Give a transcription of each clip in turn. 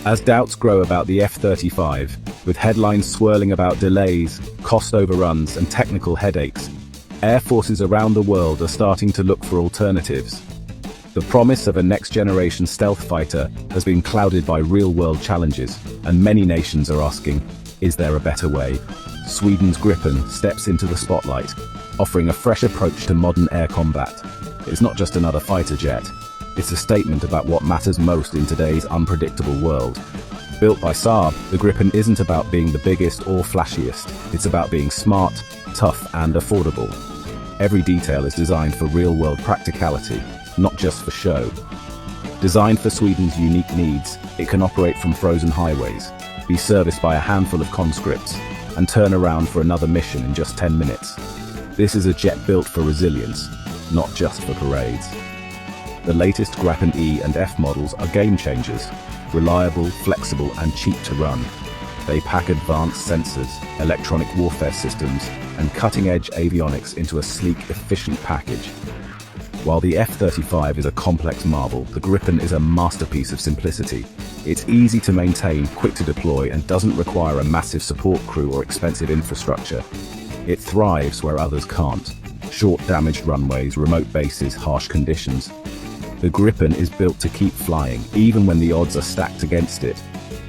As doubts grow about the F-35, with headlines swirling about delays, cost overruns, and technical headaches, air forces around the world are starting to look for alternatives. The promise of a next-generation stealth fighter has been clouded by real-world challenges, and many nations are asking, is there a better way? Sweden's Gripen steps into the spotlight, offering a fresh approach to modern air combat. It's not just another fighter jet. It's a statement about what matters most in today's unpredictable world. Built by Saab, the Gripen isn't about being the biggest or flashiest. It's about being smart, tough, and affordable. Every detail is designed for real-world practicality, not just for show. Designed for Sweden's unique needs, it can operate from frozen highways, be serviced by a handful of conscripts, and turn around for another mission in just 10 minutes. This is a jet built for resilience, not just for parades. The latest Gripen E and F models are game changers, reliable, flexible, and cheap to run. They pack advanced sensors, electronic warfare systems, and cutting-edge avionics into a sleek, efficient package. While the F-35 is a complex marvel, the Gripen is a masterpiece of simplicity. It's easy to maintain, quick to deploy, and doesn't require a massive support crew or expensive infrastructure. It thrives where others can't. Short, damaged runways, remote bases, harsh conditions. The Gripen is built to keep flying, even when the odds are stacked against it.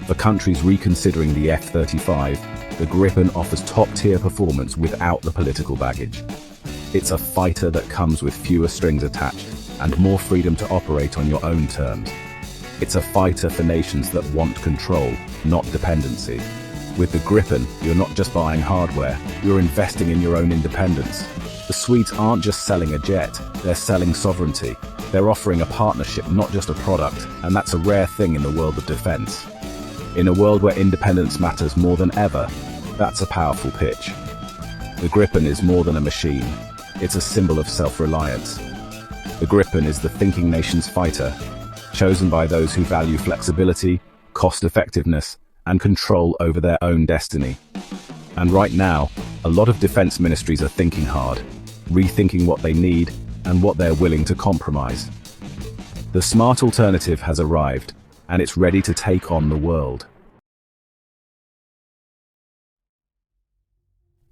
For countries reconsidering the F-35, the Gripen offers top-tier performance without the political baggage. It's a fighter that comes with fewer strings attached and more freedom to operate on your own terms. It's a fighter for nations that want control, not dependency. With the Gripen, you're not just buying hardware, you're investing in your own independence. The Swedes aren't just selling a jet, they're selling sovereignty. They're offering a partnership, not just a product, and that's a rare thing in the world of defense. In a world where independence matters more than ever, that's a powerful pitch. The Gripen is more than a machine. It's a symbol of self-reliance. The Gripen is the thinking nation's fighter, chosen by those who value flexibility, cost-effectiveness, and control over their own destiny. And right now, a lot of defense ministries are thinking hard, rethinking what they need and what they're willing to compromise. The smart alternative has arrived, and it's ready to take on the world.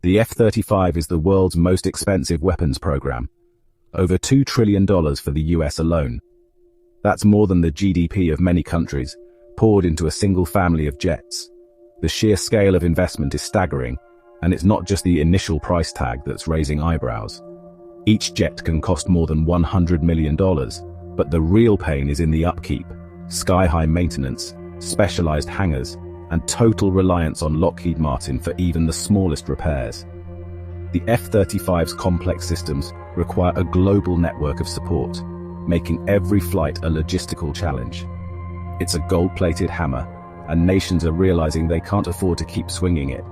The F-35 is the world's most expensive weapons program. Over $2 trillion for the US alone. That's more than the GDP of many countries, poured into a single family of jets. The sheer scale of investment is staggering, and it's not just the initial price tag that's raising eyebrows. Each jet can cost more than $100 million, but the real pain is in the upkeep, sky-high maintenance, specialized hangars, and total reliance on Lockheed Martin for even the smallest repairs. The F-35's complex systems require a global network of support, making every flight a logistical challenge. It's a gold-plated hammer, and nations are realizing they can't afford to keep swinging it.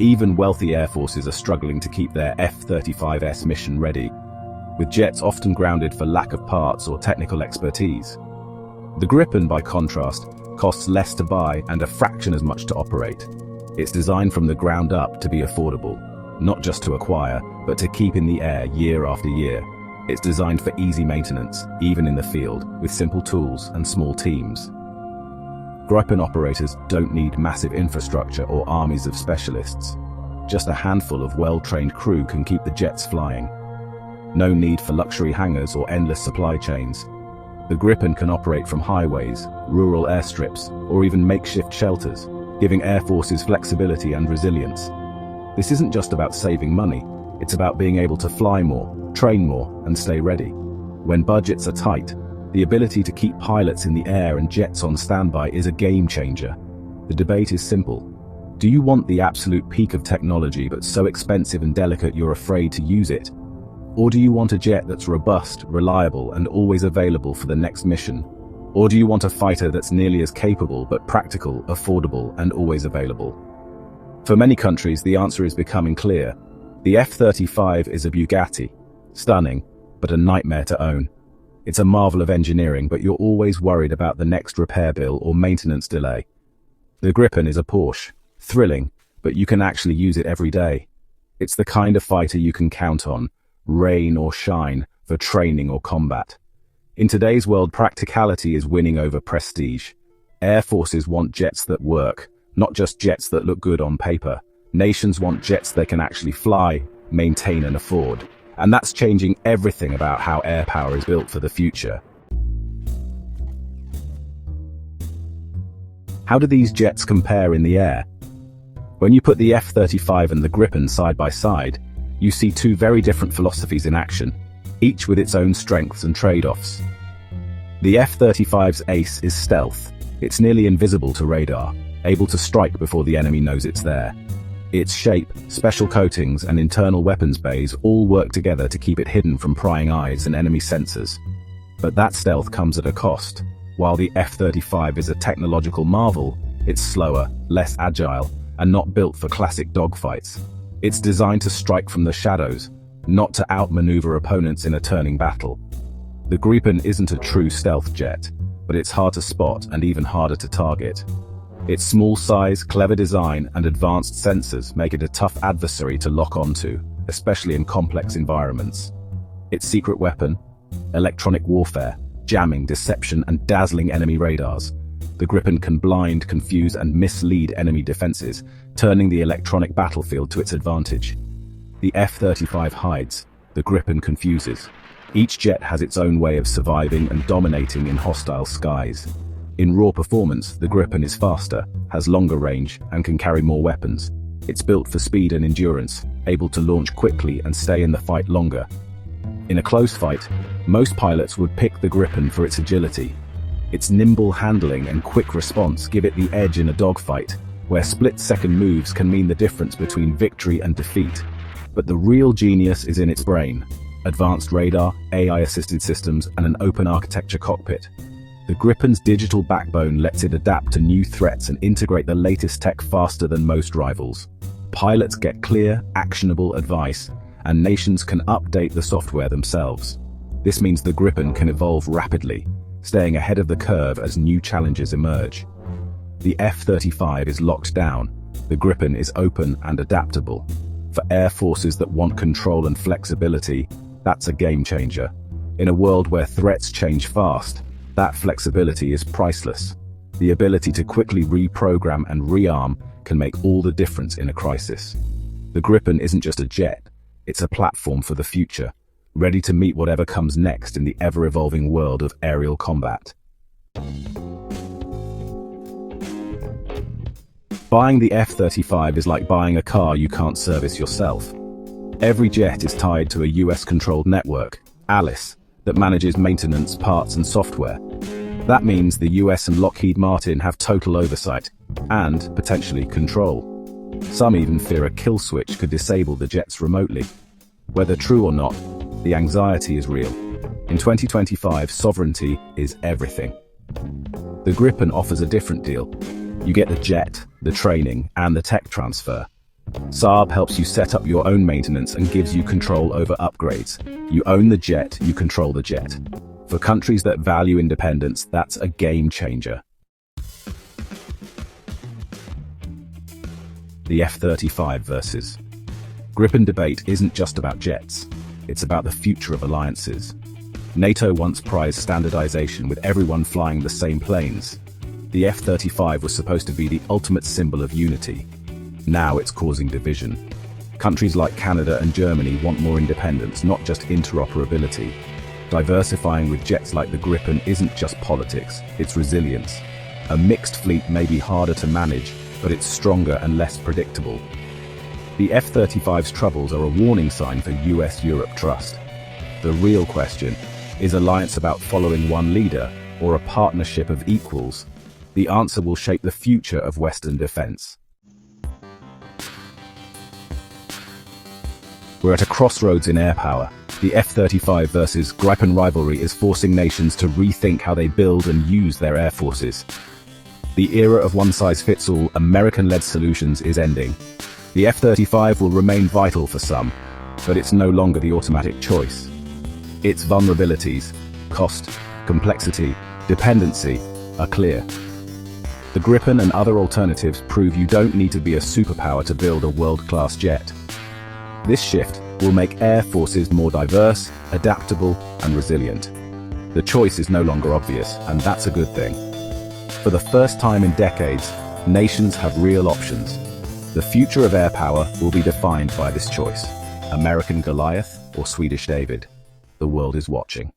Even wealthy air forces are struggling to keep their F-35s mission ready, with jets often grounded for lack of parts or technical expertise. The Gripen, by contrast, costs less to buy and a fraction as much to operate. It's designed from the ground up to be affordable, not just to acquire, but to keep in the air year after year. It's designed for easy maintenance, even in the field, with simple tools and small teams. Gripen operators don't need massive infrastructure or armies of specialists. Just a handful of well-trained crew can keep the jets flying. No need for luxury hangars or endless supply chains. The Gripen can operate from highways, rural airstrips, or even makeshift shelters, giving air forces flexibility and resilience. This isn't just about saving money, it's about being able to fly more, train more, and stay ready. When budgets are tight, the ability to keep pilots in the air and jets on standby is a game changer. The debate is simple. Do you want the absolute peak of technology but so expensive and delicate you're afraid to use it? Or do you want a jet that's robust, reliable, and always available for the next mission? Or do you want a fighter that's nearly as capable but practical, affordable, and always available? For many countries, the answer is becoming clear. The F-35 is a Bugatti. Stunning, but a nightmare to own. It's a marvel of engineering, but you're always worried about the next repair bill or maintenance delay. The Gripen is a Porsche. Thrilling, but you can actually use it every day. It's the kind of fighter you can count on, rain or shine, for training or combat. In today's world, practicality is winning over prestige. Air forces want jets that work, not just jets that look good on paper. Nations want jets they can actually fly, maintain and afford. And that's changing everything about how air power is built for the future. How do these jets compare in the air? When you put the F-35 and the Gripen side by side, you see two very different philosophies in action, each with its own strengths and trade-offs. The F-35's ace is stealth. It's nearly invisible to radar, able to strike before the enemy knows it's there. Its shape, special coatings, and internal weapons bays all work together to keep it hidden from prying eyes and enemy sensors. But that stealth comes at a cost. While the F-35 is a technological marvel, it's slower, less agile, and not built for classic dogfights. It's designed to strike from the shadows, not to outmaneuver opponents in a turning battle. The Gripen isn't a true stealth jet, but it's hard to spot and even harder to target. Its small size, clever design, and advanced sensors make it a tough adversary to lock onto, especially in complex environments. Its secret weapon? Electronic warfare, jamming, deception, and dazzling enemy radars. The Gripen can blind, confuse, and mislead enemy defenses, turning the electronic battlefield to its advantage. The F-35 hides, the Gripen confuses. Each jet has its own way of surviving and dominating in hostile skies. In raw performance, the Gripen is faster, has longer range, and can carry more weapons. It's built for speed and endurance, able to launch quickly and stay in the fight longer. In a close fight, most pilots would pick the Gripen for its agility. Its nimble handling and quick response give it the edge in a dogfight, where split-second moves can mean the difference between victory and defeat. But the real genius is in its brain. Advanced radar, AI-assisted systems, and an open architecture cockpit. The Gripen's digital backbone lets it adapt to new threats and integrate the latest tech faster than most rivals. Pilots get clear, actionable advice, and nations can update the software themselves. This means the Gripen can evolve rapidly, staying ahead of the curve as new challenges emerge. The F-35 is locked down. The Gripen is open and adaptable. For air forces that want control and flexibility, that's a game changer. In a world where threats change fast, that flexibility is priceless. The ability to quickly reprogram and rearm can make all the difference in a crisis. The Gripen isn't just a jet, it's a platform for the future, ready to meet whatever comes next in the ever-evolving world of aerial combat. Buying the F-35 is like buying a car you can't service yourself. Every jet is tied to a US-controlled network, Alice, that manages maintenance, parts, and software. That means the US and Lockheed Martin have total oversight, and, potentially, control. Some even fear a kill switch could disable the jets remotely. Whether true or not, the anxiety is real. In 2025, sovereignty is everything. The Gripen offers a different deal. You get the jet, the training, and the tech transfer. Saab helps you set up your own maintenance and gives you control over upgrades. You own the jet, you control the jet. For countries that value independence, that's a game changer. The F-35 versus Gripen debate isn't just about jets. It's about the future of alliances. NATO once prized standardization with everyone flying the same planes. The F-35 was supposed to be the ultimate symbol of unity. Now it's causing division. Countries like Canada and Germany want more independence, not just interoperability. Diversifying with jets like the Gripen isn't just politics, it's resilience. A mixed fleet may be harder to manage, but it's stronger and less predictable. The F-35's troubles are a warning sign for US-Europe trust. The real question, is alliance about following one leader, or a partnership of equals? The answer will shape the future of Western defense. We're at a crossroads in air power. The F-35 versus Gripen rivalry is forcing nations to rethink how they build and use their air forces. The era of one-size-fits-all, American-led solutions is ending. The F-35 will remain vital for some, but it's no longer the automatic choice. Its vulnerabilities, cost, complexity, dependency, are clear. The Gripen and other alternatives prove you don't need to be a superpower to build a world-class jet. This shift will make air forces more diverse, adaptable, and resilient. The choice is no longer obvious, and that's a good thing. For the first time in decades, nations have real options. The future of air power will be defined by this choice. American Goliath or Swedish David? The world is watching.